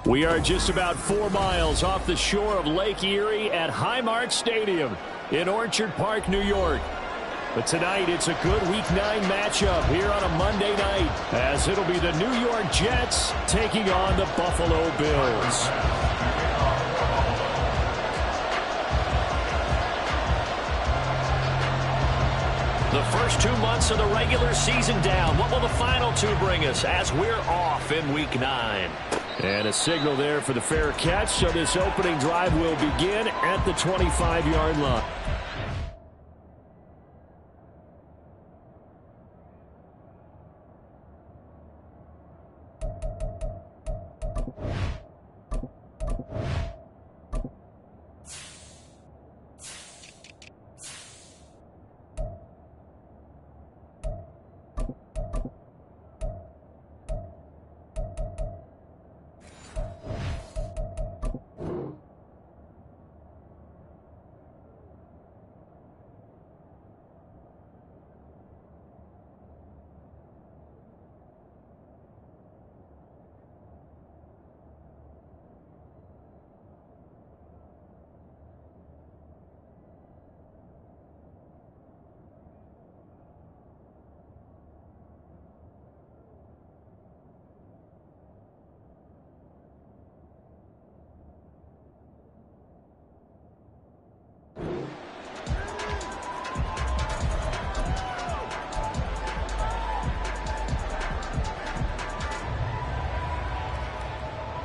We are just about 4 miles off the shore of Lake Erie at Highmark Stadium in Orchard Park, New York. But tonight, it's a good Week 9 matchup here on a Monday night, as it'll be the New York Jets taking on the Buffalo Bills. The first 2 months of the regular season down. What will the final 2 bring us as we're off in Week 9? And a signal there for the fair catch, so this opening drive will begin at the 25-yard line.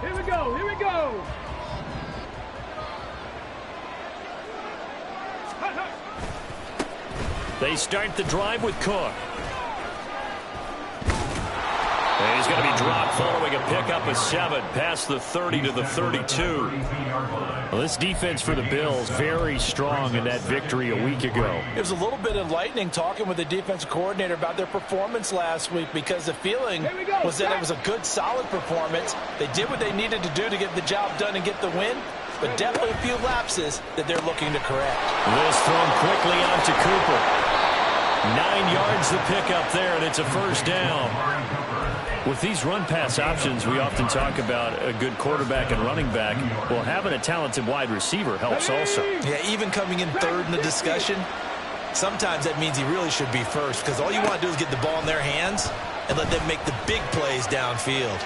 Here we go. They start the drive with Cook. And he's going to be dropped following a pickup of 7 past the 30 to the 32. Well, this defense for the Bills, very strong in that victory a week ago. It was a little bit enlightening talking with the defensive coordinator about their performance last week, because the feeling was that it was a good, solid performance. They did what they needed to do to get the job done and get the win, but definitely a few lapses that they're looking to correct. This thrown quickly out to Cooper. 9 yards the pickup there, and it's a first down. With these run-pass options, we often talk about a good quarterback and running back. Well, having a talented wide receiver helps also. Yeah, even coming in third in the discussion, sometimes that means he really should be first, because all you want to do is get the ball in their hands and let them make the big plays downfield.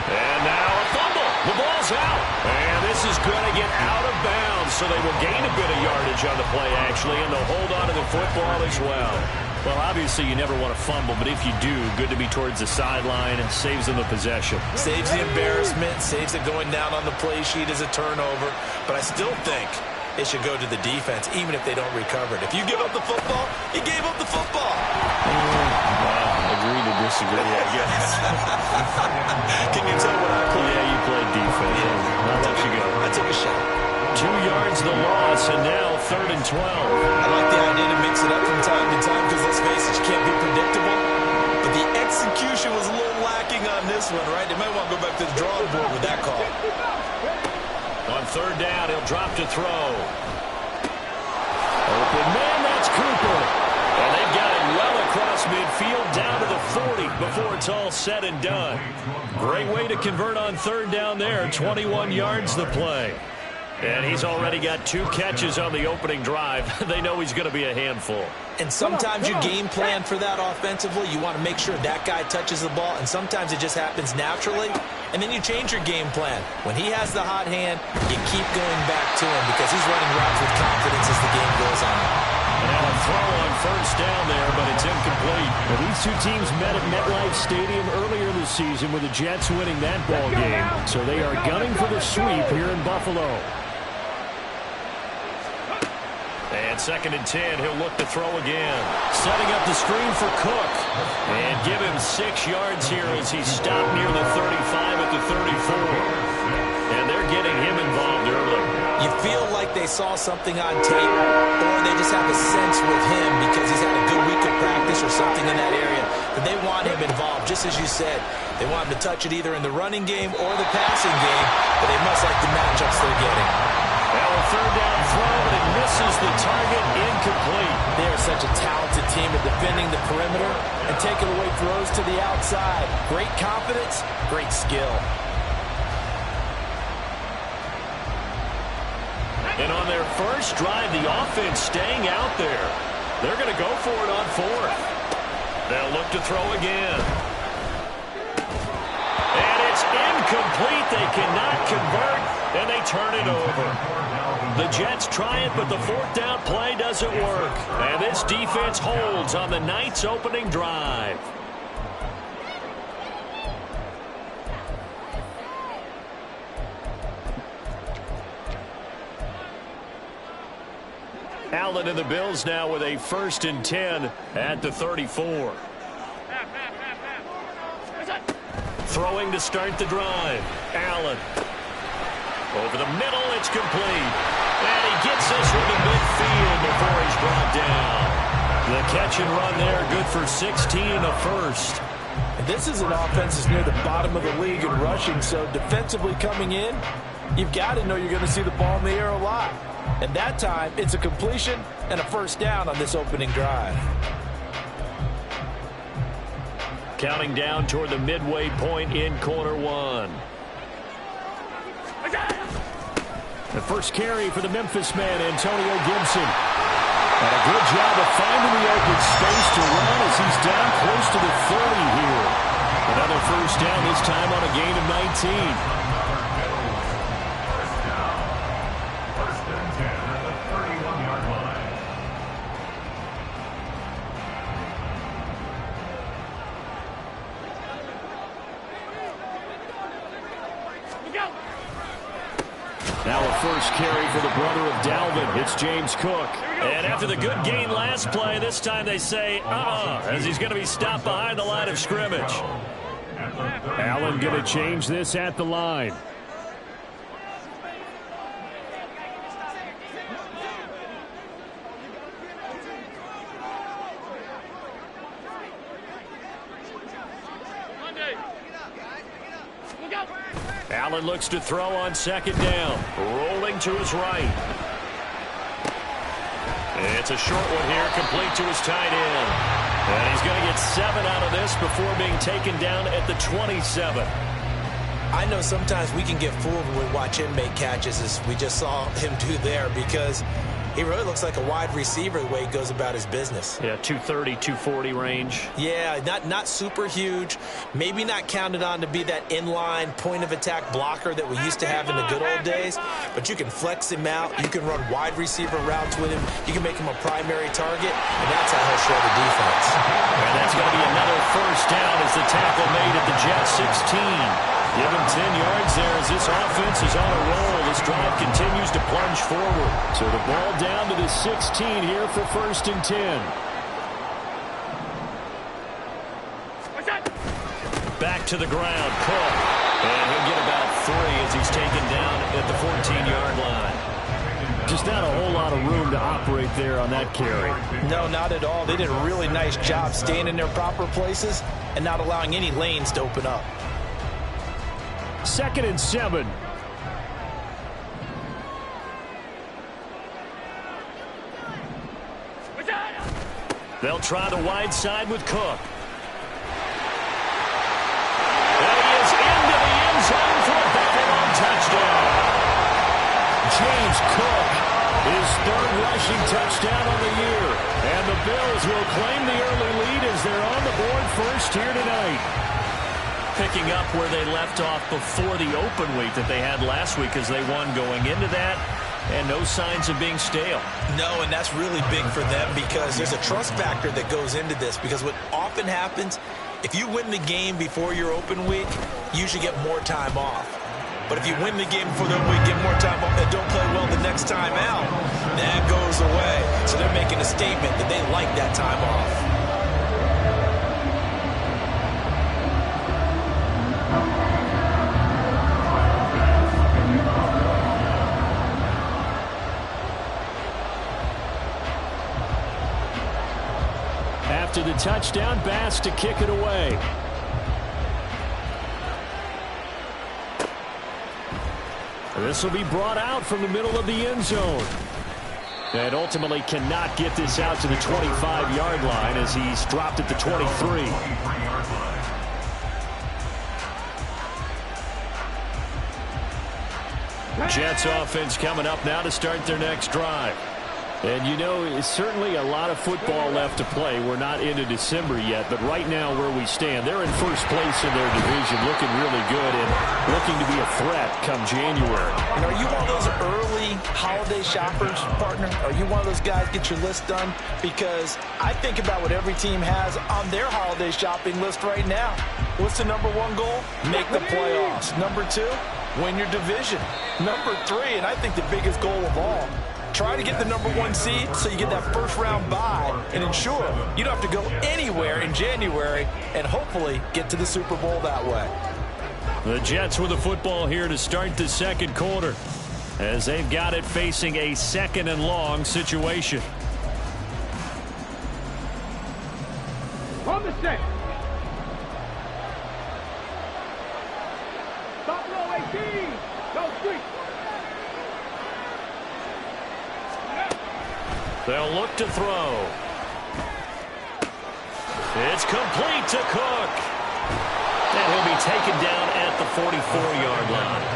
And now a fumble. The ball's out. And this is going to get out of bounds, so they will gain a bit of yardage on the play, actually, and they'll hold on to the football as well. Well, obviously, you never want to fumble, but if you do, good to be towards the sideline, and saves them the possession. Saves the embarrassment, saves it going down on the play sheet as a turnover. But I still think it should go to the defense, even if they don't recover it. If you give up the football, you gave up the football. Agree to disagree, I guess. Can you tell what I played? Yeah, you played defense. Yeah. I'll let you go. I took a shot. 2 yards the loss, and now 3rd and 12. I like the idea to mix it up from time to time, because let's face it, you can't be predictable. But the execution was a little lacking on this one, right? They might want to go back to the drawing board with that call. On 3rd down, he'll drop to throw. Open man, that's Cooper. And they've got it well across midfield down to the 40 before it's all said and done. Great way to convert on 3rd down there. 21 yards the play. And he's already got 2 catches on the opening drive. They know he's going to be a handful. And sometimes you game plan for that offensively. You want to make sure that guy touches the ball, and sometimes it just happens naturally. And then you change your game plan. When he has the hot hand, you keep going back to him, because he's running routes with confidence as the game goes on. And a throw on 1st down there, but it's incomplete. Well, these 2 teams met at MetLife Stadium earlier this season with the Jets winning that ball game. So they are gunning for the sweep here in Buffalo. And 2nd and 10, he'll look to throw again. Setting up the screen for Cook. And give him 6 yards here as he's stopped near the 35 at the 34. And they're getting him involved early. You feel like they saw something on tape, or they just have a sense with him because he's had a good week of practice or something in that area. But they want him involved, just as you said. They want him to touch it either in the running game or the passing game, but they must like the matchups they're getting. Well, a 3rd down throw, but it misses the target, incomplete. They are such a talented team at defending the perimeter and taking away throws to the outside. Great confidence, great skill. And on their first drive, the offense staying out there. They're going to go for it on fourth. They'll look to throw again. And it's incomplete. They cannot convert, and they turn it over. The Jets try it, but the fourth down play doesn't work. And this defense holds on the Knights' opening drive. Allen and the Bills now with a 1st and 10 at the 34. Throwing to start the drive. Allen. Over the middle, it's complete. And he gets this from the midfield before he's brought down. The catch and run there, good for 16 and a first. And this is an offense that's near the bottom of the league in rushing, so defensively coming in, you've got to know you're going to see the ball in the air a lot. And that time, it's a completion and a 1st down on this opening drive. Counting down toward the midway point in quarter one. The first carry for the Memphis man, Antonio Gibson. And a good job of finding the open space to run as he's down close to the 30 here. Another 1st down, this time on a gain of 19. Now a first carry for the brother of Dalvin. It's James Cook. And after the good gain last play, this time they say, as he's going to be stopped behind the line of scrimmage. Allen going to change this at the line. Allen looks to throw on 2nd down. Rolling to his right. It's a short one here, complete to his tight end. And he's going to get 7 out of this before being taken down at the 27. I know sometimes we can get fooled when we watch him make catches, as we just saw him do there, because he really looks like a wide receiver the way he goes about his business. Yeah, 230, 240 range. Yeah, not super huge. Maybe not counted on to be that inline point-of-attack blocker that we used to have in the good old days. But you can flex him out. You can run wide receiver routes with him. You can make him a primary target, and that's how he'll show the defense. And that's going to be another 1st down as the tackle made at the Jets 16. Give him 10 yards there as this offense is on a roll. This drive continues to plunge forward. So the ball down to the 16 here for 1st and 10. Back to the ground, Cook. And he'll get about 3 as he's taken down at the 14-yard line. Just not a whole lot of room to operate there on that carry. No, not at all. They did a really nice job staying in their proper places and not allowing any lanes to open up. 2nd and 7. They'll try the wide side with Cook. And he is into the end zone for a back-along touchdown. James Cook, his 3rd rushing touchdown on the year. And the Bills will claim the early lead as they're on the board first here tonight. Picking up where they left off before the open week that they had last week as they won going into that, and no signs of being stale. No, and that's really big for them because there's a trust factor that goes into this, because what often happens, if you win the game before your open week, you usually get more time off. But if you win the game before the open week, get more time off, and don't play well the next time out, that goes away. So they're making a statement that they like that time off. After the touchdown, Bass to kick it away. This will be brought out from the middle of the end zone. And ultimately cannot get this out to the 25-yard line as he's dropped at the 23. Jets offense coming up now to start their next drive. And, you know, it's certainly a lot of football left to play. We're not into December yet, but right now where we stand, they're in first place in their division, looking really good and looking to be a threat come January. And are you one of those early holiday shoppers, partner? Are you one of those guys get your list done? Because I think about what every team has on their holiday shopping list right now. What's the number one goal? Make the playoffs. Number two, win your division. Number three, and I think the biggest goal of all, try to get the number one seed so you get that first round bye and ensure you don't have to go anywhere in January and hopefully get to the Super Bowl that way. The Jets with the football here to start the second quarter as they've got it facing a second and long situation. From the set. Stop low 18. Go street. They'll look to throw. It's complete to Cook. And he'll be taken down at the 44-yard line.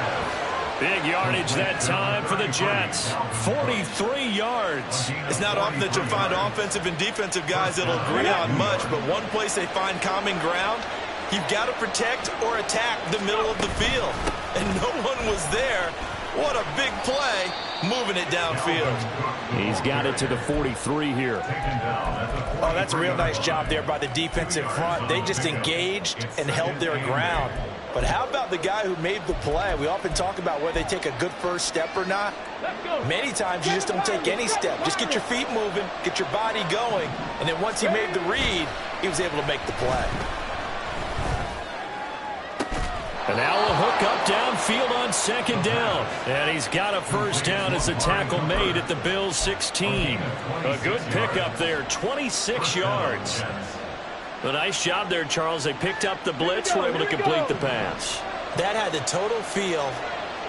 Big yardage that time for the Jets. 43 yards. It's not often that you'll find offensive and defensive guys that'll agree on much, but one place they find common ground, you've got to protect or attack the middle of the field. And no one was there. What a big play, moving it downfield. He's got it to the 43 here. Oh, that's a real nice job there by the defensive front. They just engaged and held their ground. But how about the guy who made the play? We often talk about whether they take a good first step or not. Many times you just don't take any step. Just get your feet moving, get your body going, and then once he made the read, he was able to make the play. And now a hook up downfield on second down. And he's got a first down as the tackle made at the Bills' 16. A good pickup there, 26 yards. A nice job there, Charles. They picked up the blitz, were able to complete the pass. That had the total feel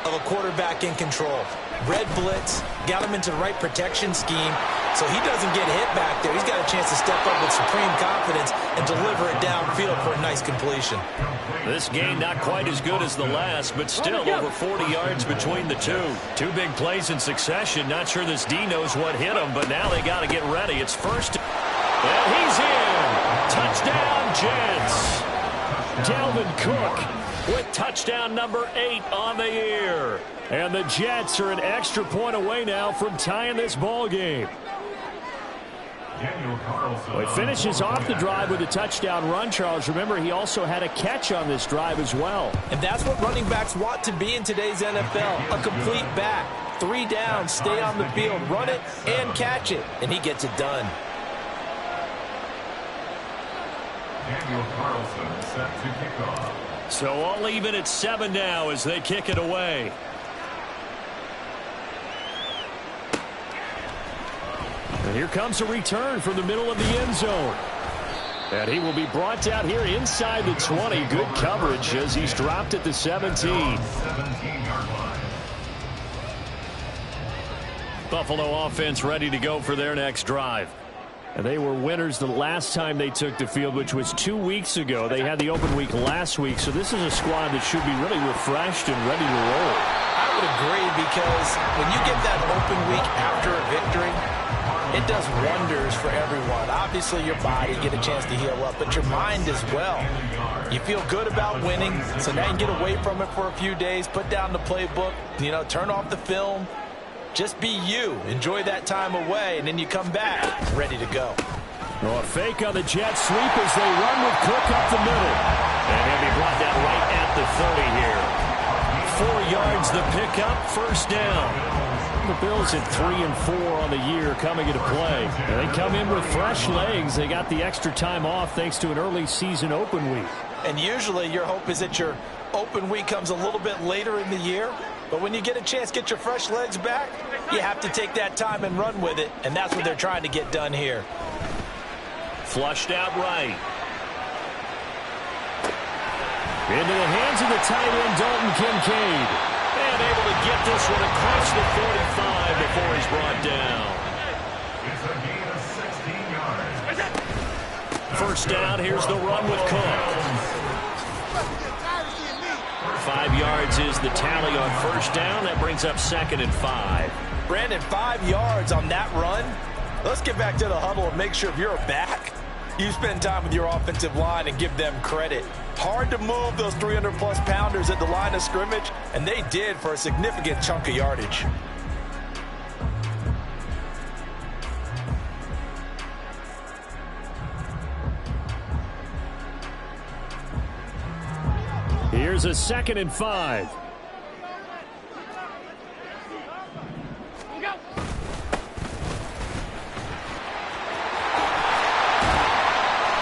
of a quarterback in control. Red blitz, got him into the right protection scheme, so he doesn't get hit back there. He's got a chance to step up with supreme confidence and deliver it downfield for a nice completion. This game not quite as good as the last, but still over 40 yards between the two. Two big plays in succession. Not sure this D knows what hit him, but now they got to get ready. It's first. And he's in. Touchdown, Jets. Dalvin Cook with touchdown number 8 on the year. And the Jets are an extra point away now from tying this ball game. Well, he finishes off the drive with a touchdown run, Charles. Remember, he also had a catch on this drive as well. And that's what running backs want to be in today's NFL, a complete back. 3 down, stay on the field, run it, and catch it. And he gets it done. Daniel Carlson set to kick off. So all even at 7 now as they kick it away. And here comes a return from the middle of the end zone. And he will be brought down here inside the 20. Good coverage as he's dropped at the 17. Buffalo offense ready to go for their next drive. And they were winners the last time they took the field, which was 2 weeks ago. They had the open week last week, so this is a squad that should be really refreshed and ready to roll. I would agree, because when you get that open week after a victory, it does wonders for everyone. Obviously, your body get a chance to heal up, but your mind as well. You feel good about winning, so now you get away from it for a few days, put down the playbook, turn off the film. Just be you. Enjoy that time away, and then you come back ready to go. Well, a fake on the Jets sweep as they run with Cook up the middle. And he'll be brought down right at the 30 here. 4 yards the pickup, first down. The Bills at 3-4 on the year coming into play. And they come in with fresh legs. They got the extra time off thanks to an early season open week. And usually your hope is that your open week comes a little bit later in the year. But when you get a chance to get your fresh legs back, you have to take that time and run with it. And that's what they're trying to get done here. Flushed out right. Into the hands of the tight end, Dalton Kincaid. And able to get this one across the 45 before he's brought down. It's a gain of 16 yards. First down, here's the run with Cook. 5 yards is the tally on first down. That brings up 2nd and 5. Brandon, 5 yards on that run. Let's get back to the huddle and make sure if you're back, you spend time with your offensive line and give them credit. Hard to move those 300-plus pounders at the line of scrimmage, and they did for a significant chunk of yardage. Here's a 2nd and 5.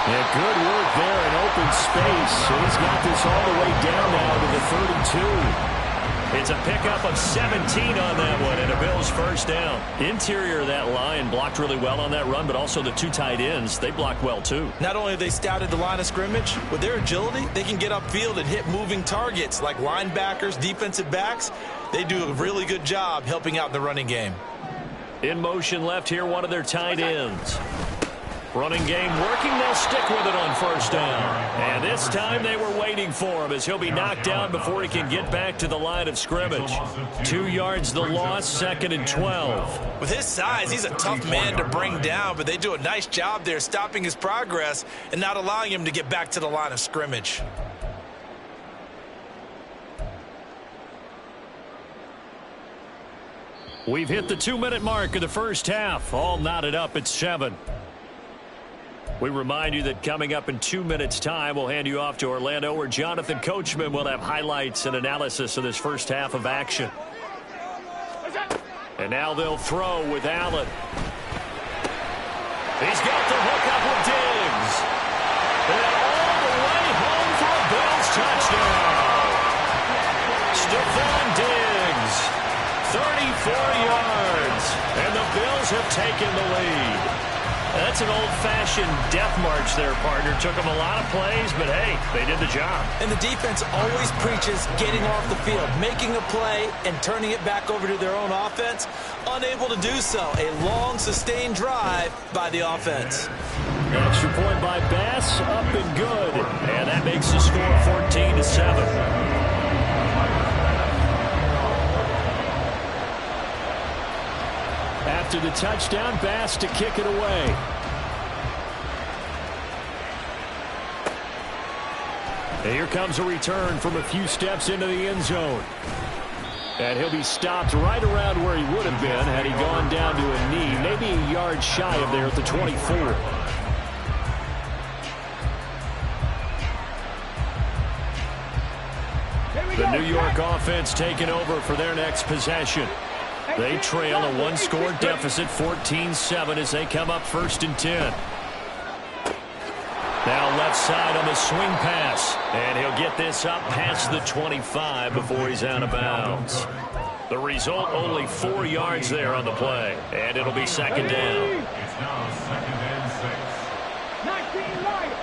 Yeah, good work there in open space. He's got this all the way down now to the 32. It's a pickup of 17 on that one and a Bills first down. Interior of that line blocked really well on that run, but also the 2 tight ends, they blocked well too. Not only have they scouted the line of scrimmage, with their agility, they can get upfield and hit moving targets like linebackers, defensive backs. They do a really good job helping out in the running game. In motion left here, one of their tight ends. Running game working, they'll stick with it on first down. And this time they were waiting for him as he'll be knocked down before he can get back to the line of scrimmage. 2 yards the loss, 2nd and 12. With his size, he's a tough man to bring down, but they do a nice job there stopping his progress and not allowing him to get back to the line of scrimmage. We've hit the 2-minute mark of the first half. All knotted up at 7. We remind you that coming up in 2 minutes' time, we'll hand you off to Orlando, where Jonathan Coachman will have highlights and analysis of this first half of action. And now they'll throw with Allen. He's got the hook up with Diggs. And all the way home for a Bills touchdown. Stephon Diggs, 34 yards. And the Bills have taken the lead. That's an old-fashioned death march there, partner. Took them a lot of plays, but, hey, they did the job. And the defense always preaches getting off the field, making a play, and turning it back over to their own offense. Unable to do so. A long, sustained drive by the offense. Extra point by Bass, up and good. And that makes the score 14-7. After the touchdown, Bass to kick it away. And here comes a return from a few steps into the end zone. And he'll be stopped right around where he would have been had he gone down to a knee, maybe a yard shy of there at the 24. The New York offense taking over for their next possession. They trail a 1-score deficit, 14-7, as they come up 1st and 10. Now left side on the swing pass. And he'll get this up past the 25 before he's out of bounds. The result, only 4 yards there on the play. And it'll be 2nd down. It's now 2nd and 6. 19 right.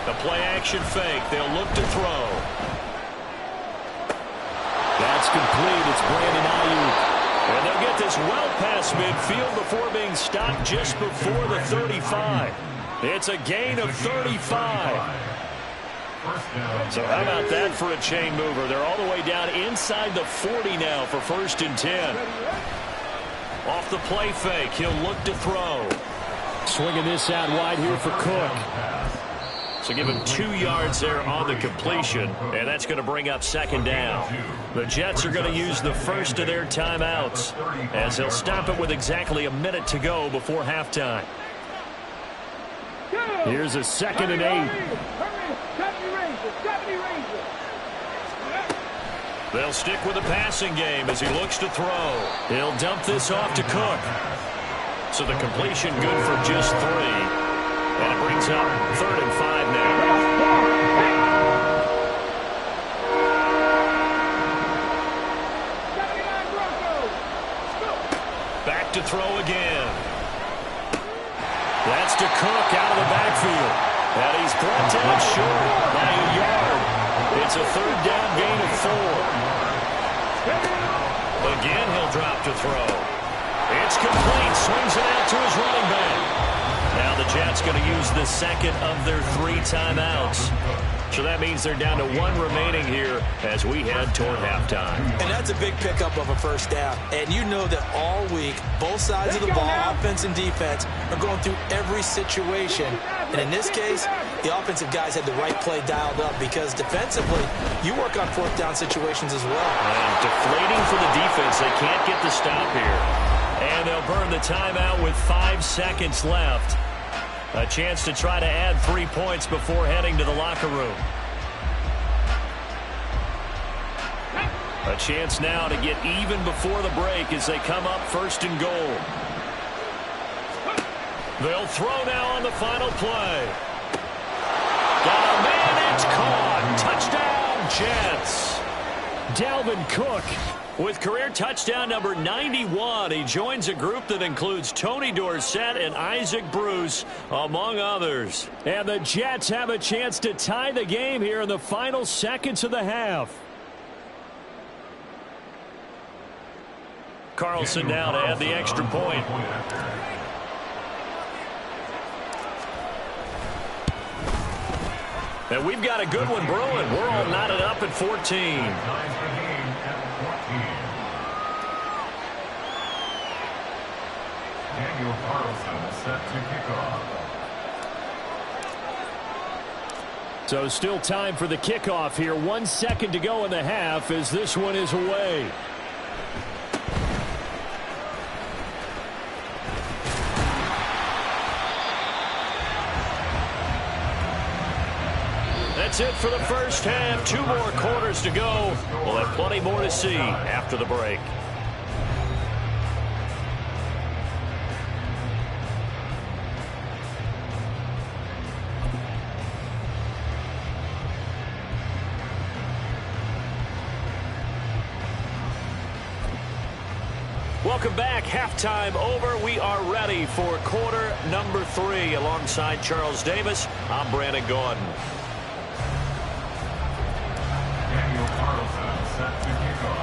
The play action fake. They'll look to throw. That's complete. It's Brandon Ayuk. And they'll get this well past midfield before being stopped just before the 35. It's a gain of 35. So how about that for a chain mover? They're all the way down inside the 40 now for 1st and 10. Off the play fake, he'll look to throw. Swinging this out wide here for Cook. So give him 2 yards there on the completion, and that's going to bring up 2nd down. The Jets are going to use the first of their timeouts as they'll stop it with exactly a minute to go before halftime. Here's a 2nd and 8. They'll stick with the passing game as he looks to throw. He'll dump this off to Cook. So the completion good for just 3. And it brings up 3rd and 5 now. Back to throw again. That's to Cook out of the backfield. And he's brought down short by a yard. It's a 3rd down gain of 4. Again, he'll drop to throw. It's complete. Swings it out to his running back. Now the Jets going to use the second of their 3 timeouts. So that means they're down to 1 remaining here as we head toward halftime. And that's a big pickup of a first down. And you know that all week, both sides of the ball, offense and defense, are going through every situation. And in this case, the offensive guys had the right play dialed up because defensively, you work on 4th down situations as well. And deflating for the defense. They can't get the stop here. And they'll burn the timeout with 5 seconds left. A chance to try to add 3 points before heading to the locker room. A chance now to get even before the break as they come up 1st and goal. They'll throw now on the final play. Got a man, it's caught. Touchdown, Jets. Dalvin Cook with career touchdown number 91. He joins a group that includes Tony Dorsett and Isaac Bruce, among others. And the Jets have a chance to tie the game here in the final seconds of the half. Carlson now to add the extra point. And we've got a good one brewing. We're all knotted up at 14. Daniel Carlson set to kick off. So still time for the kickoff here. 1 second to go in the half as this one is away. That's it for the first half. 2 more quarters to go. We'll have plenty more to see after the break. Welcome back. Halftime over. We are ready for quarter number 3. Alongside Charles Davis, I'm Brandon Gordon.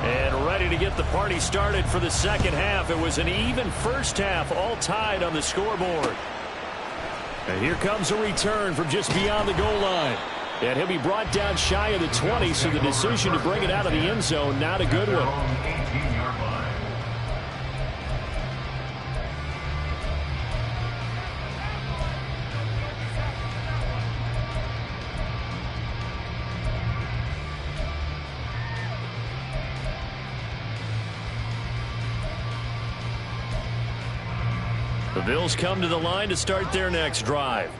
And ready to get the party started for the second half. It was an even first half, all tied on the scoreboard. And here comes a return from just beyond the goal line. And he'll be brought down shy of the 20, so the decision to bring it out of the end zone, not a good one. The Bills come to the line to start their next drive.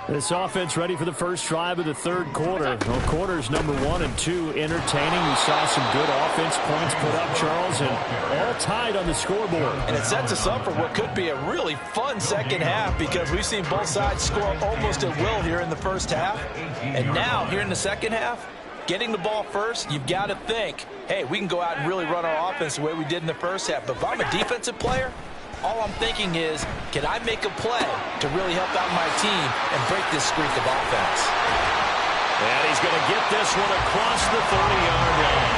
This offense ready for the first drive of the 3rd quarter. Well, quarters number 1 and 2 entertaining. We saw some good offense points put up, Charles, and all tied on the scoreboard. And it sets us up for what could be a really fun second half because we've seen both sides score almost at will here in the first half. And now, here in the second half, getting the ball first, you've got to think, hey, we can go out and really run our offense the way we did in the first half. But if I'm a defensive player, all I'm thinking is, can I make a play to really help out my team and break this streak of offense? And he's going to get this one across the 30-yard line.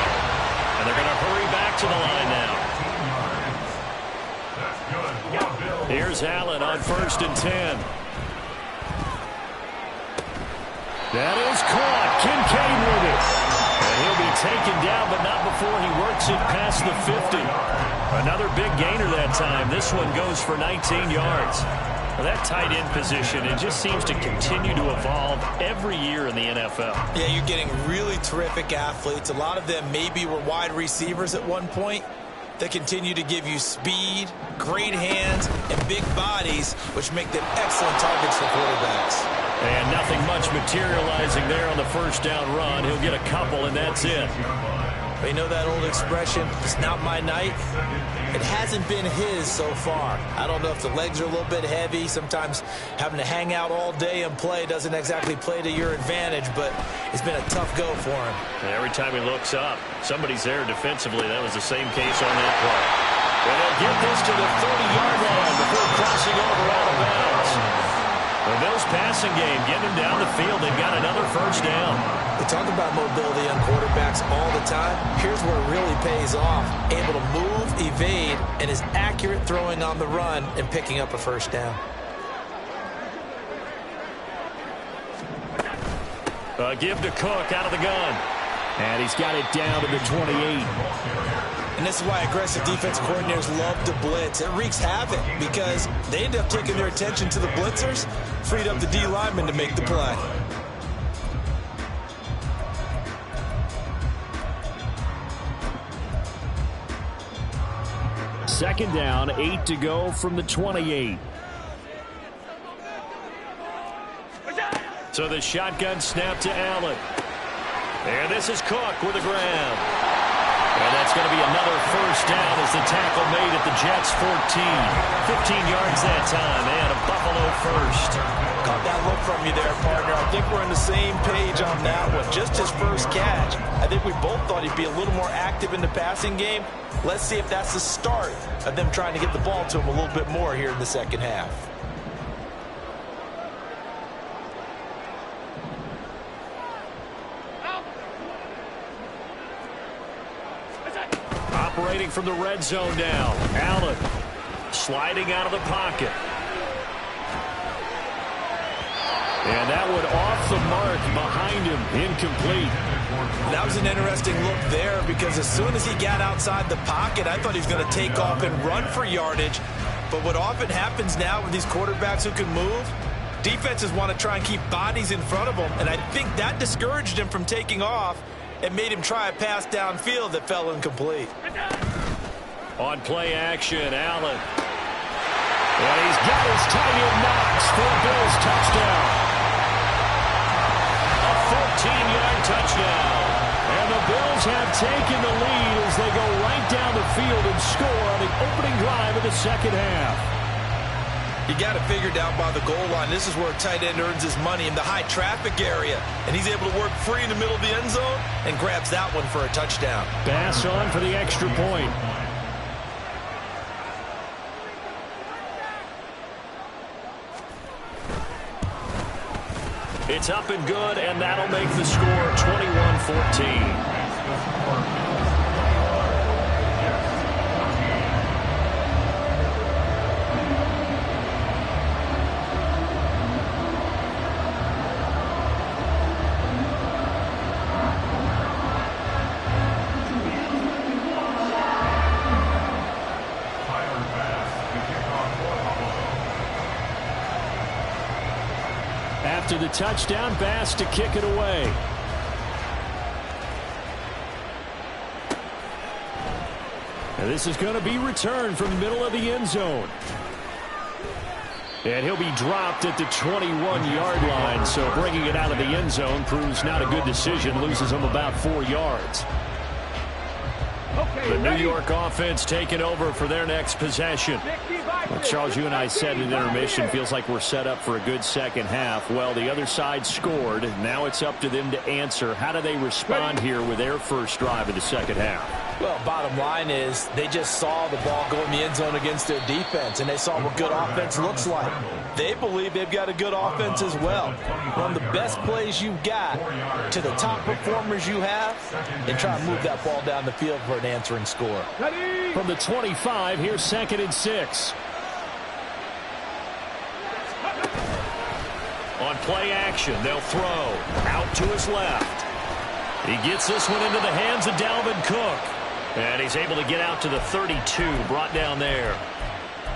And they're going to hurry back to the line now. Here's Allen on 1st and 10. That is caught. Kincaid with it. And he'll be taken down, but not before he works it past the 50. Another big gainer that time. This one goes for 19 yards. Well, that tight end position, it just seems to continue to evolve every year in the NFL. Yeah, you're getting really terrific athletes. A lot of them maybe were wide receivers at one point. They continue to give you speed, great hands, and big bodies, which make them excellent targets for quarterbacks. And nothing much materializing there on the first down run. He'll get a couple, and that's it. But you know that old expression, it's not my night? It hasn't been his so far. I don't know if the legs are a little bit heavy. Sometimes having to hang out all day and play doesn't exactly play to your advantage, but it's been a tough go for him. And every time he looks up, somebody's there defensively. That was the same case on that play. And they'll get this to the 30-yard line before crossing over out of bounds. The Bills passing game, getting them down the field. They've got another first down. We talk about mobility on quarterbacks all the time. Here's where it really pays off. Able to move, evade, and is accurate throwing on the run and picking up a first down. Give to Cook out of the gun. And he's got it down to the 28. And this is why aggressive defense coordinators love to blitz. It wreaks havoc because they end up taking their attention to the blitzers, freed up the D lineman to make the play. Second down, 8 to go from the 28. So the shotgun snap to Allen. And this is Cook with the grab. And that's going to be another first down as the tackle made at the Jets' 14. 15 yards that time, and a Buffalo first. Caught that look from you there, partner. I think we're on the same page on that one. Just his first catch. I think we both thought he'd be a little more active in the passing game. Let's see if that's the start of them trying to get the ball to him a little bit more here in the second half. Operating from the red zone now. Allen sliding out of the pocket. And that one off the mark behind him. Incomplete. That was an interesting look there because as soon as he got outside the pocket, I thought he was going to take off and run for yardage. But what often happens now with these quarterbacks who can move, defenses want to try and keep bodies in front of them. And I think that discouraged him from taking off and made him try a pass downfield that fell incomplete. On play action, Allen. And he's got his tight end Knox for a Bills touchdown. A 14-yard touchdown. And the Bills have taken the lead as they go right down the field and score on the opening drive of the second half. You got it figured out by the goal line. This is where a tight end earns his money in the high traffic area. And he's able to work free in the middle of the end zone and grabs that one for a touchdown. Bass on for the extra point. It's up and good, and that'll make the score 21-14. After the touchdown, Bass to kick it away. And this is going to be returned from the middle of the end zone. And he'll be dropped at the 21-yard line, so bringing it out of the end zone proves not a good decision, loses him about 4 yards. The New York offense taking over for their next possession. Well, Charles, you and I said in intermission, feels like we're set up for a good second half. Well, the other side scored. Now it's up to them to answer. How do they respond here with their first drive of the second half? Well, bottom line is they just saw the ball go in the end zone against their defense, and they saw what good offense looks like. They believe they've got a good offense as well. Run the best plays you've got to the top performers you have and try and move that ball down the field for an answering score. From the 25, here's 2nd and 6. On play action, they'll throw out to his left. He gets this one into the hands of Dalvin Cook. And he's able to get out to the 32, brought down there.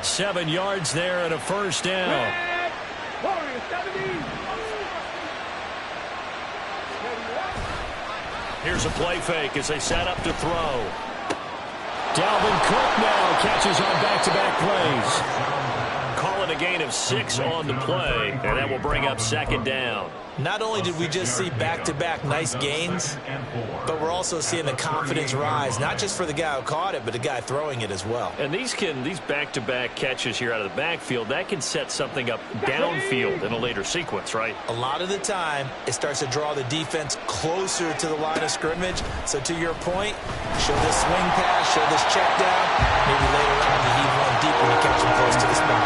7 yards there and a first down. Here's a play fake as they set up to throw. Dalvin Cook now catches on back-to-back plays. Calling a gain of 6 on the play, and that will bring up 2nd down. Not only did we just see back-to-back nice gains, but we're also seeing the confidence rise, not just for the guy who caught it, but the guy throwing it as well. And these back-to-back catches here out of the backfield, that can set something up downfield in a later sequence, right? A lot of the time, it starts to draw the defense closer to the line of scrimmage. So to your point, show this swing pass, show this check down. Maybe later on you heave one deep when you catch him close to the spot.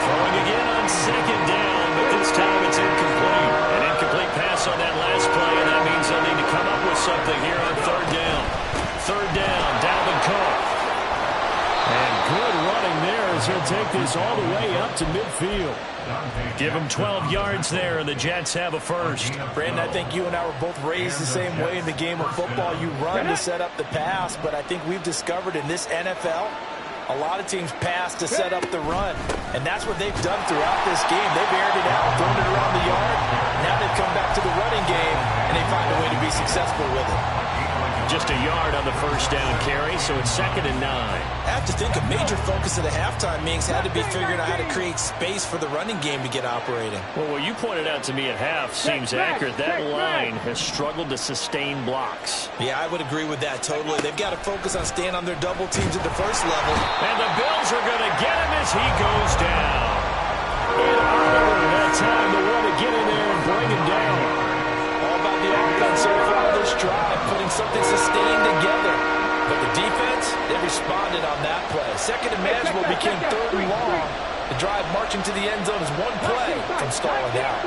Throwing again on 2nd down, but this time it's incomplete. An incomplete pass on that last play, and that means they'll need to come up with something here on 3rd down. 3rd down, Dalvin Cook. And good running there as he'll take this all the way up to midfield. Give him 12 yards there, and the Jets have a first. Brandon, I think you and I were both raised the same way in the game of football. You run to set up the pass, but I think we've discovered in this NFL, a lot of teams pass to set up the run, and that's what they've done throughout this game. They've aired it out, thrown it around the yard. Now they've come back to the running game, and they find a way to be successful with it. Just a yard on the first down carry, so it's 2nd and 9. I have to think a major focus of the halftime meetings had to be figuring out how to create space for the running game to get operating. Well, what you pointed out to me at half seems accurate. That line has struggled to sustain blocks. Yeah, I would agree with that totally. They've got to focus on staying on their double teams at the first level. And the Bills are going to get him as he goes down. And Oliver that time to want to get in there and bring him down. All about the offense so far this drive, putting something sustained together. But the defense, they responded on that play. Second and manageable became 3rd and long. The drive marching to the end zone is one play from stalling out.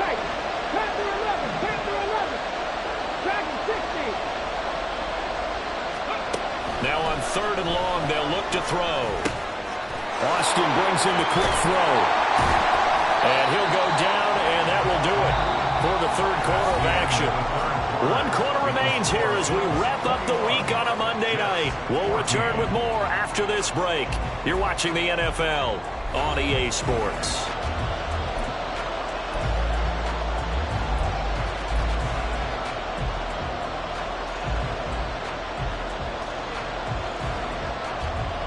Now on 3rd and long, they'll look to throw. Austin brings in the quick throw. And he'll go down, and that will do it for the 3rd quarter of action. 1 quarter remains here as we wrap up the week on a Monday night. We'll return with more after this break. You're watching the NFL on EA Sports.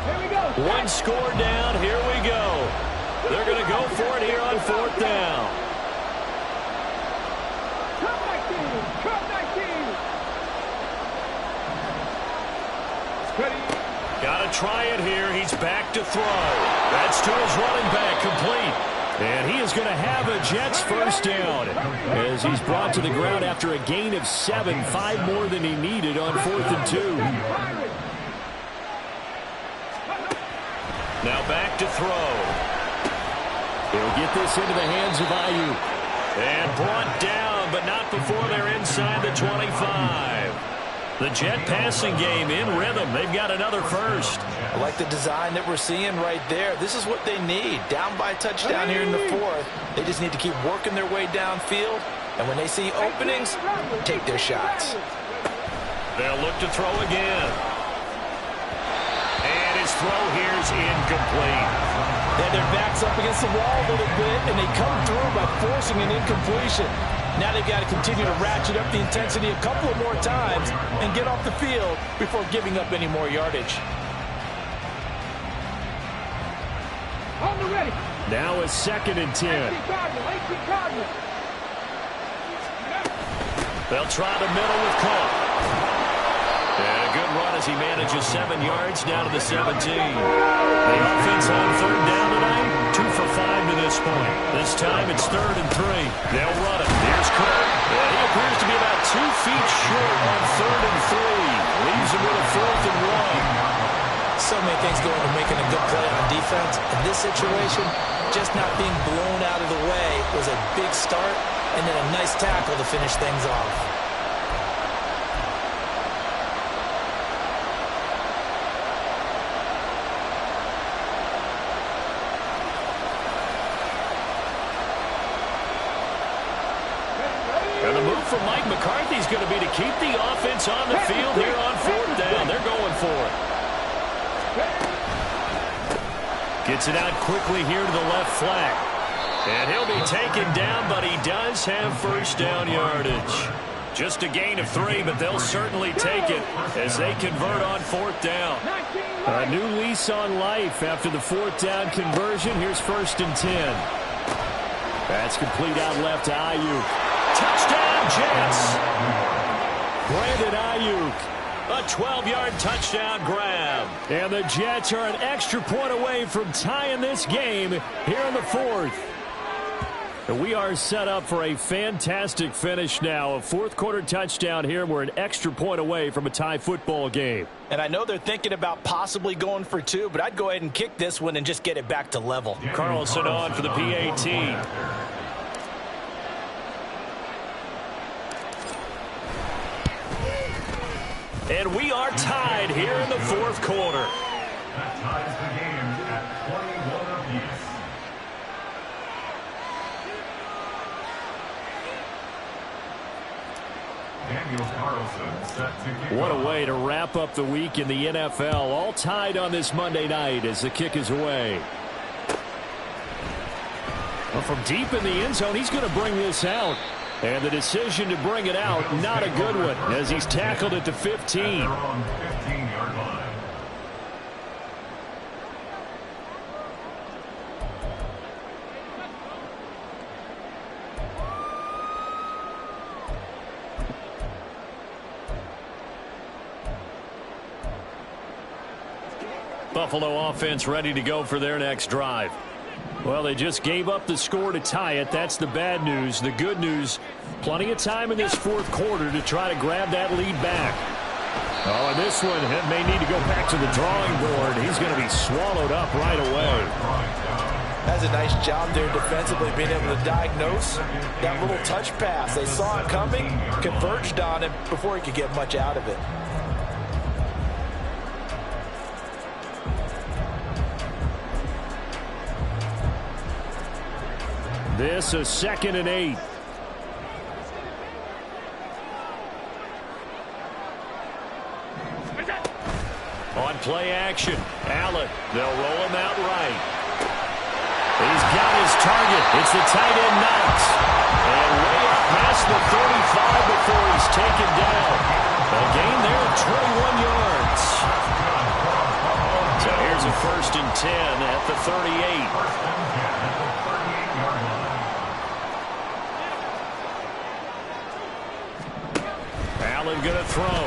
Here we go. 1 score down. Here we go. They're going to go for it here on 4th down. Got to try it here. He's back to throw. That's to his running back, complete. And he is going to have a Jets first down as he's brought to the ground after a gain of 7, 5 more than he needed on 4th and 2. Now back to throw. He'll get this into the hands of Ayuk. And brought down, but not before they're inside the 25. The Jet passing game in rhythm. They've got another first. I like the design that we're seeing right there. This is what they need. Down by a touchdown here in the 4th. They just need to keep working their way downfield. And when they see openings, take their shots. They'll look to throw again. And his throw here's incomplete. They had their backs up against the wall a little bit, and they come through by forcing an incompletion. Now they've got to continue to ratchet up the intensity a couple of more times and get off the field before giving up any more yardage. On the ready. Now it's 2nd and 10. They'll try the middle with Cook. And a good run as he manages 7 yards down to the 17. The offense on 3rd down tonight, 2 for 5 to this point. This time it's 3rd and 3. They'll run it. Here's Cook. And he appears to be about 2 feet short on 3rd and 3. Leaves him with a 4th and 1. So many things go into making a good play on defense. In this situation, just not being blown out of the way was a big start, and then a nice tackle to finish things off. And the move from Mike McCarthy is going to be to keep the offense on the field here on 4th down. They're going for it. Gets it out quickly here to the left flank. And he'll be taken down, but he does have first down yardage. Just a gain of 3, but they'll certainly take it as they convert on 4th down. A new lease on life after the 4th down conversion. Here's 1st and 10. That's complete out left to Ayuk. Touchdown, Jets. Brandon Ayuk. A 12-yard touchdown grab. And the Jets are an extra point away from tying this game here in the 4th. And we are set up for a fantastic finish now. A 4th quarter touchdown here. We're an extra point away from a tie football game. And I know they're thinking about possibly going for 2, but I'd go ahead and kick this one and just get it back to level. Carlson on for the PAT. And we are tied here in the 4th quarter. That ties the game at 21 What a way to wrap up the week in the NFL. All tied on this Monday night as the kick is away. Well, from deep in the end zone, he's going to bring this out. And the decision to bring it out, not a good one, as he's tackled at the 15. Buffalo offense ready to go for their next drive. Well, they just gave up the score to tie it. That's the bad news. The good news, plenty of time in this fourth quarter to try to grab that lead back. Oh, and this one may need to go back to the drawing board. He's going to be swallowed up right away. That's a nice job there defensively, being able to diagnose that little touch pass. They saw it coming, converged on it before he could get much out of it. This is 2nd and 8. On play action, Allen. They'll roll him out right. He's got his target. It's the tight end Knox. And way up past the 35 before he's taken down. A gain there of 21 yards. So here's a 1st and 10 at the 38. Allen going to throw.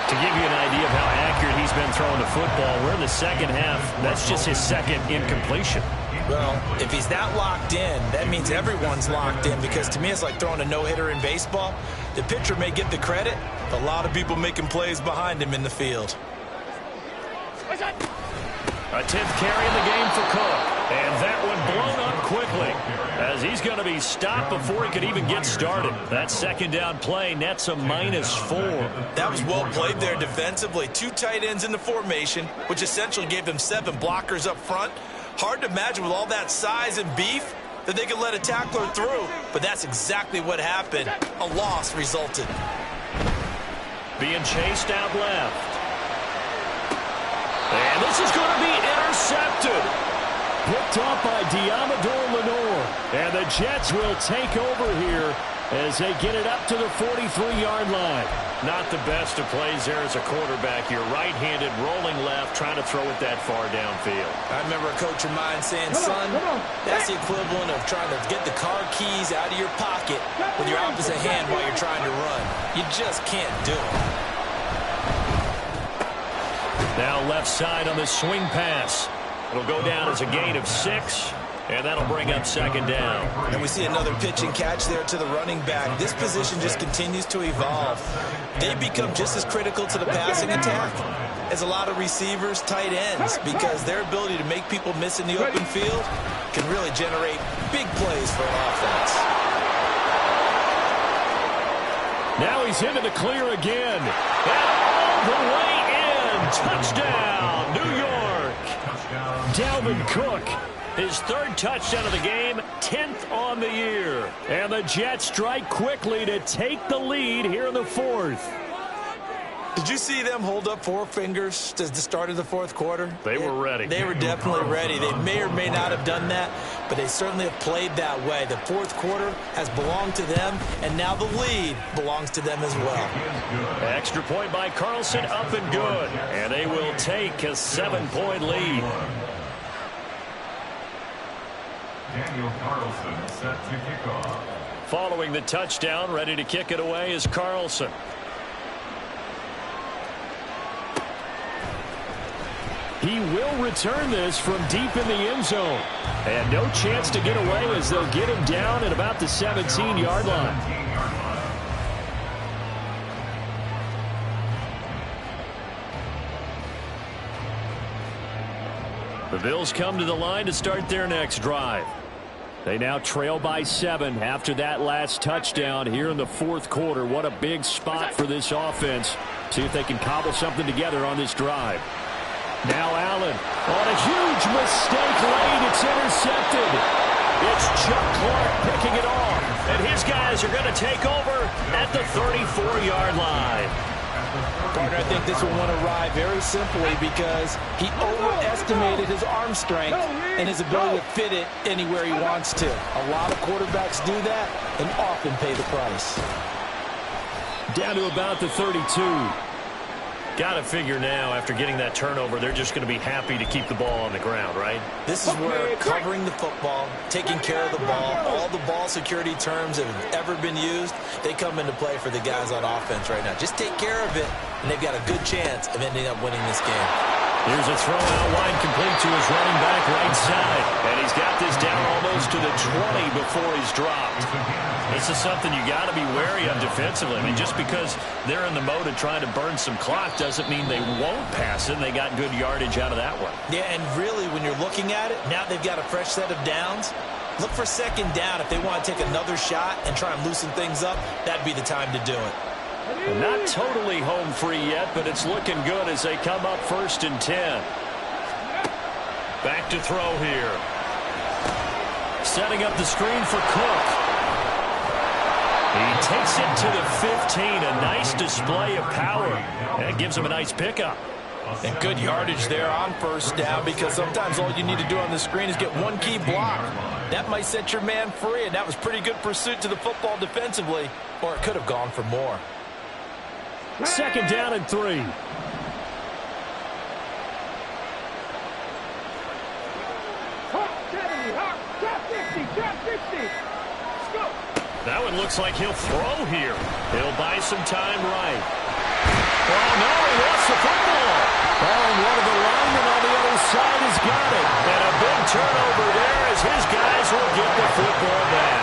To give you an idea of how accurate he's been throwing the football, we're in the second half. That's just his second incompletion. Well, if he's that locked in, that means everyone's locked in, because to me it's like throwing a no-hitter in baseball. The pitcher may get the credit, but a lot of people making plays behind him in the field. A 10th carry in the game for Cook. And that one blown up quickly as he's going to be stopped before he could even get started. That 2nd down play nets a -4. That was well played there defensively. 2 tight ends in the formation, which essentially gave them 7 blockers up front. Hard to imagine with all that size and beef that they could let a tackler through, but that's exactly what happened. A loss resulted. Being chased out left. And this is going to be intercepted. Picked off by Diamador Lenore. And the Jets will take over here as they get it up to the 43-yard line. Not the best of plays there as a quarterback. You're right-handed, rolling left, trying to throw it that far downfield. I remember a coach of mine saying, son, that's the equivalent of trying to get the car keys out of your pocket with your opposite hand while you're trying to run. You just can't do it. Now left side on the swing pass. It'll go down as a gain of 6, and that'll bring up 2nd down. And we see another pitch and catch there to the running back. This position just continues to evolve. They become just as critical to the passing attack as a lot of receivers, tight ends, because their ability to make people miss in the open field can really generate big plays for an offense. Now he's into the clear again. And all the way in. Touchdown, New York. Dalvin Cook, his 3rd touchdown of the game, 10th on the year. And the Jets strike quickly to take the lead here in the 4th. Did you see them hold up 4 fingers at the start of the 4th quarter? They were ready. They were definitely ready. They may or may not have done that, but they certainly have played that way. The 4th quarter has belonged to them, and now the lead belongs to them as well. Extra point by Carlson, up and good. And they will take a 7-point lead. Daniel Carlson set to kick off. Following the touchdown, ready to kick it away is Carlson. He will return this from deep in the end zone. And no chance to get away as they'll get him down at about the 17-yard line. The Bills come to the line to start their next drive. They now trail by 7 after that last touchdown here in the 4th quarter. What a big spot for this offense. See if they can cobble something together on this drive. Now Allen on a huge mistake late. It's intercepted. It's Chuck Clark picking it off. And his guys are going to take over at the 34-yard line. Partner, I think this one will arrive very simply because he overestimated his arm strength and his ability to fit it anywhere he wants to. A lot of quarterbacks do that and often pay the price. Down to about the 32. Got to figure now, after getting that turnover, they're just going to be happy to keep the ball on the ground, right? This is where covering the football, taking care of the ball, all the ball security terms that have ever been used, they come into play for the guys on offense right now. Just take care of it, and they've got a good chance of ending up winning this game. Here's a throw out wide, complete to his running back right side. And he's got this down almost to the 20 before he's dropped. This is something you got to be wary of defensively. I mean, just because they're in the mode of trying to burn some clock doesn't mean they won't pass it. They got good yardage out of that one. Yeah, and really, when you're looking at it, now they've got a fresh set of downs. Look for second down. If they want to take another shot and try and loosen things up, that'd be the time to do it. Not totally home free yet, but it's looking good as they come up 1st and 10. Back to throw here. Setting up the screen for Cook. He takes it to the 15. A nice display of power. And it gives him a nice pickup. And good yardage there on 1st down, because sometimes all you need to do on the screen is get one key block. That might set your man free, and that was pretty good pursuit to the football defensively, or it could have gone for more. 2nd down and 3. That one looks like he'll throw here. He'll buy some time right. Oh, no, he lost the football. Oh, and one of the linemen on the other side has got it. And a big turnover there as his guys will get the football back.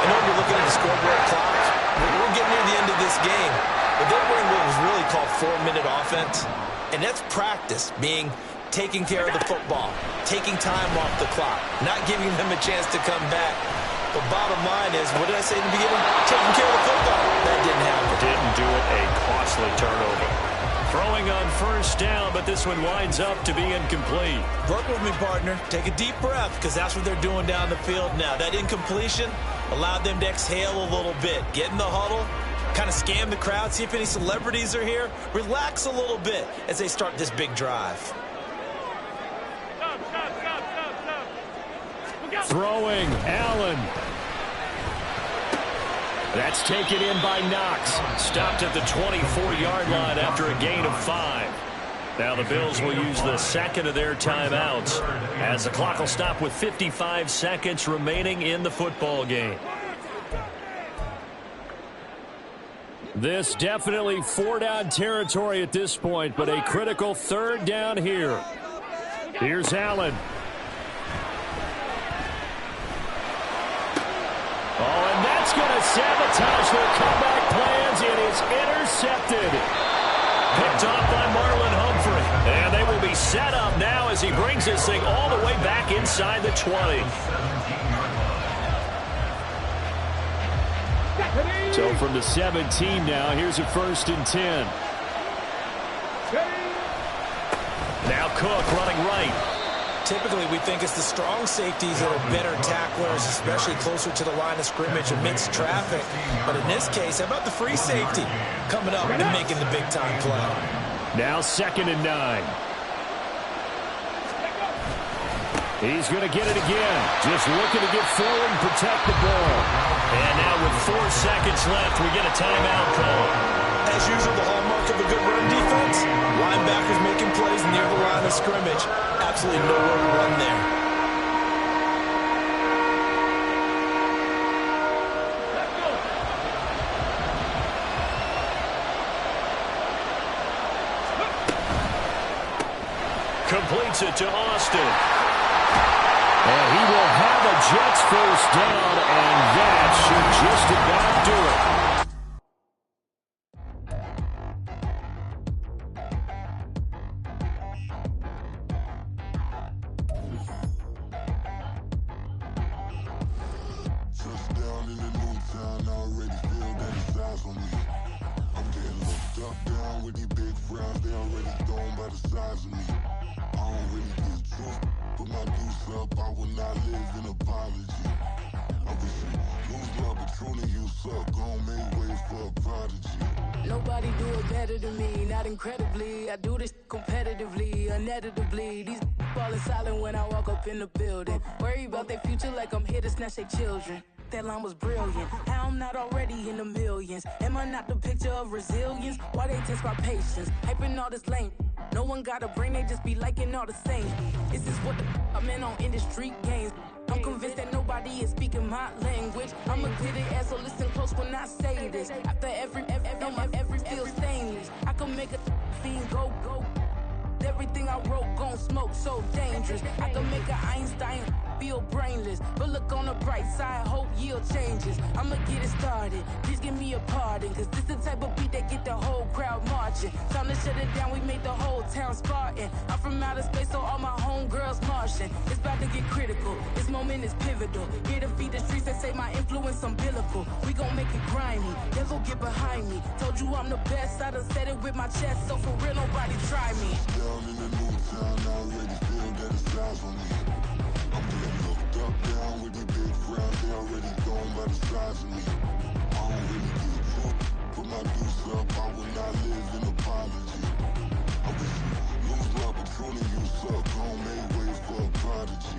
I know you're looking at the scoreboard clock. We're getting near the end of this game. But they're running what was really called 4-minute offense. And that's practice, being taking care of the football, taking time off the clock, not giving them a chance to come back. The bottom line is, what did I say in the beginning? Taking care of the football. That didn't happen. Didn't do it. A costly turnover. Throwing on 1st down, but this one winds up to be incomplete. Work with me, partner. Take a deep breath, because that's what they're doing down the field now. That incompletion allowed them to exhale a little bit. Get in the huddle, kind of scan the crowd, see if any celebrities are here. Relax a little bit as they start this big drive. Throwing, Allen. That's taken in by Knox. Stopped at the 24-yard line after a gain of 5. Now the Bills will use the 2nd of their timeouts as the clock will stop with 55 seconds remaining in the football game. This definitely 4-down territory at this point, but a critical 3rd down here. Here's Allen. Oh, and that's going to sabotage their comeback plans. It is intercepted. Picked off by Marlon Humphrey. And they will be set up now as he brings this thing all the way back inside the 20. So from the 17 now, here's a 1st and 10. Now Cook running right. Typically, we think it's the strong safeties that are better tacklers, especially closer to the line of scrimmage amidst traffic. But in this case, how about the free safety coming up and making the big-time play? Now 2nd and 9. He's going to get it again. Just looking to get forward and protect the ball. And now with 4 seconds left, we get a timeout call. As usual, the hallmark of a good run defense, linebackers making plays near the line of scrimmage. Absolutely nowhere to run there. Completes it to Austin. And he will have a Jets 1st down, and that should just about do it. Nobody do it better than me, not incredibly. I do this competitively, uneditably. These falling silent when I walk up in the building. Worry about their future like I'm here to snatch their children. That line was brilliant. How I'm not already in the millions? Am I not the picture of resilience? Why they test my patience? Hyping all this lame. No one got a brain, they just be liking all the same. This is what the I'm in on industry games. I'm convinced that nobody is speaking my language. I'm a good ass, so listen close when I say this. After every feel stainless. I can make a fiend go. Everything I wrote gon' smoke, so dangerous. I can make an Einstein feel brainless. But look on the bright side, hope yield changes. I'ma get it started, please give me a pardon. Cause this the type of beat that get the whole crowd marching. Time to shut it down, we made the whole town Spartan. I'm from outer space, so all my homegirls Martian. It's about to get critical, this moment is pivotal. Here to feed the streets that say my influence umbilical. We gon' make it grimy, devil get behind me. Told you I'm the best, I done said it with my chest. So for real, nobody try me. Down in the new town, I already feel that it's eyes on me. I'm getting looked up, down with the big crowd. They already gone by the size of me. I don't really get drunk, put my deuce up. I will not live in apology. I wish you lose the opportunity, you suck. Don't make way for a prodigy.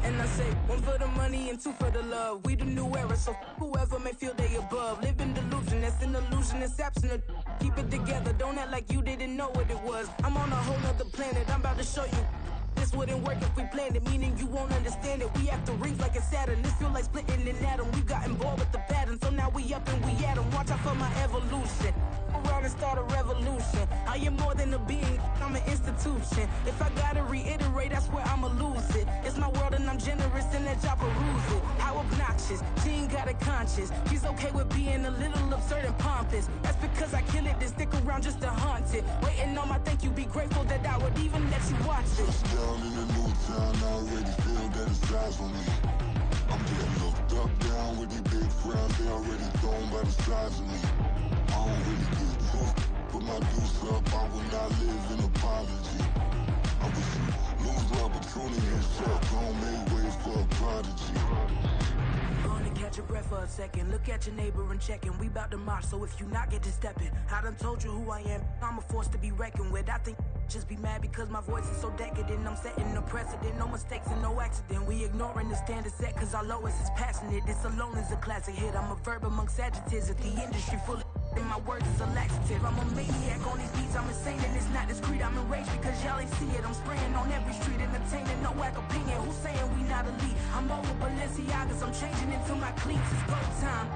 And I say, one for the money and two for the love. We the new era, so whoever may feel they above. Live in delusion, that's an illusion, it's absent. Keep it together, don't act like you didn't know what it was. I'm on a whole nother planet, I'm about to show you. This wouldn't work if we planned it, meaning you won't understand it. We have to rings like a Saturn, this feel like splitting an atom. We got involved with the pattern, so now we up and we at 'em. Watch out for my evolution. Around and start a revolution. I am more than a being, I'm an institution. If I gotta reiterate, that's where I'ma lose it. It's my world and I'm generous and that y'all peruse it. How obnoxious, she ain't got a conscience. She's okay with being a little absurd and pompous. That's because I kill it, then stick around just to haunt it. Waiting on my thank you, be grateful that I would even let you watch it. Down in the new town, I already feel that it's eyes on me. I'm getting looked up, down with the big crowd. They already gone by the size of me. I don't really get drunk, put my deuce up. I will not live in apology. I wish you lose the opportunity, you suck. Don't make way for a prodigy. Gonna catch your breath for a second. Look at your neighbor and check in. We bout to march, so if you not get to stepping. I done told you who I am. I'm a force to be reckoned with. I think just be mad because my voice is so decadent. I'm setting a precedent, no mistakes and no accident. We ignoring the standard set cause our lowest is passionate. This alone is a classic hit. I'm a verb amongst adjectives. If the industry full of and my words is a laxative. I'm a maniac on these beats, I'm insane and it's not discreet. I'm enraged because y'all ain't see it. I'm spraying on every street, entertaining, no whack opinion. Who's saying we not elite? I'm over Balenciagas, I'm changing into my cleats. It's go time,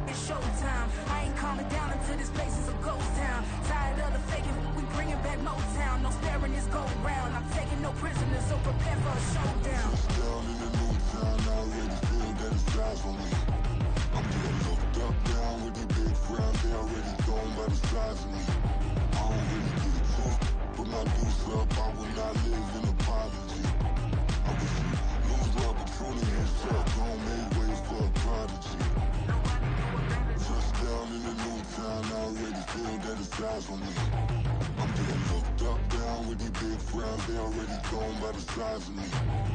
it's show time. I ain't calming down until this place is a ghost town. Tired of the faking, we bringing back Motown. No sparing this go round. I'm taking no prisoners, so prepare for a showdown. Down in the new town, I already feel that it's eyes on me. I'm getting looked up, down with the big crowd. They already gone by the size of me. I don't really get drunk, put my deuce up. I will not live in apology. I wish you lose the opportunity, you suck. Don't make way for a prodigy. Just down in the new town, I already feel that it's eyes on me. I'm getting looked up, down with the big crowd. They already gone by the size of me.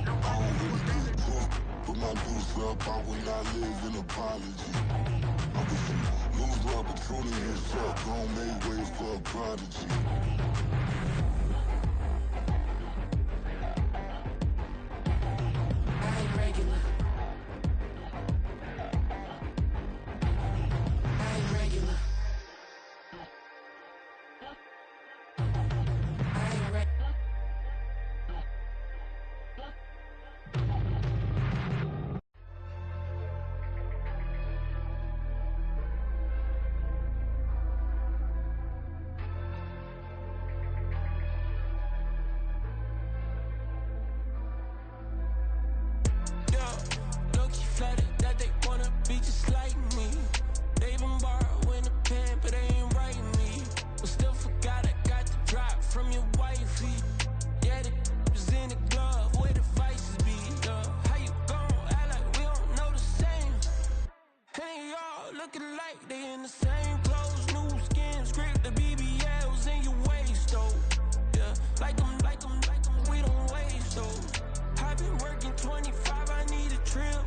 I don't really get drunk, put my deuce up. I will not live in apology. I wish you lose the opportunity, you suck. Don't make way for a prodigy. I ain't regular. I ain't regular. I ain't regular. Flattered that they wanna be just like me. They been borrowing a pen, but they ain't writing me. But still forgot I got the drop from your wifey. Yeah, the was in the glove where the vices be. How you gon' act like we don't know the same? And they all looking like they in the same clothes, new skin, script, the BBLs in your waist, though. Yeah, like them, we don't waste, though. I've been working 25, I need a trip.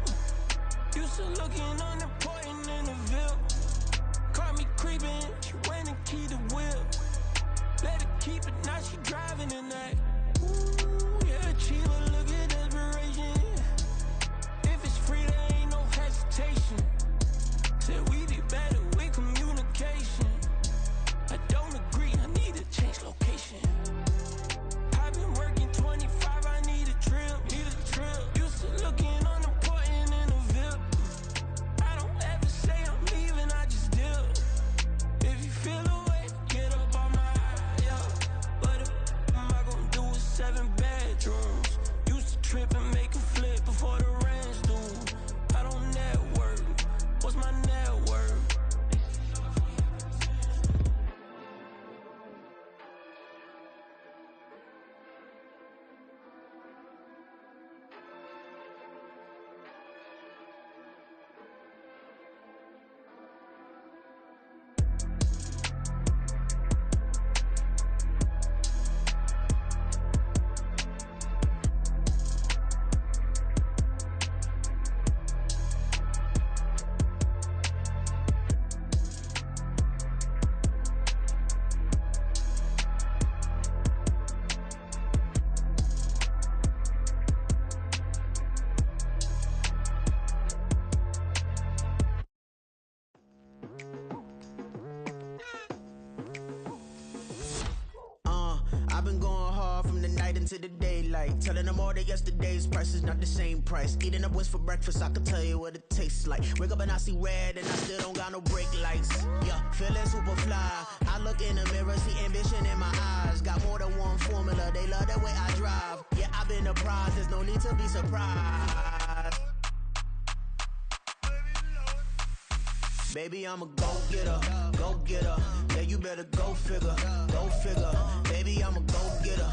into the daylight. Telling them all that yesterday's price is not the same price. Eating up wings for breakfast, I can tell you what it tastes like. Wake up and I see red and I still don't got no brake lights. Yeah, feeling super fly. I look in the mirror, see ambition in my eyes. Got more than one formula, they love the way I drive. Yeah, I've been a prize, there's no need to be surprised. Baby, I'm a go-getter, go-getter. Yeah, you better go figure, go figure. Baby, I'm a go-getter,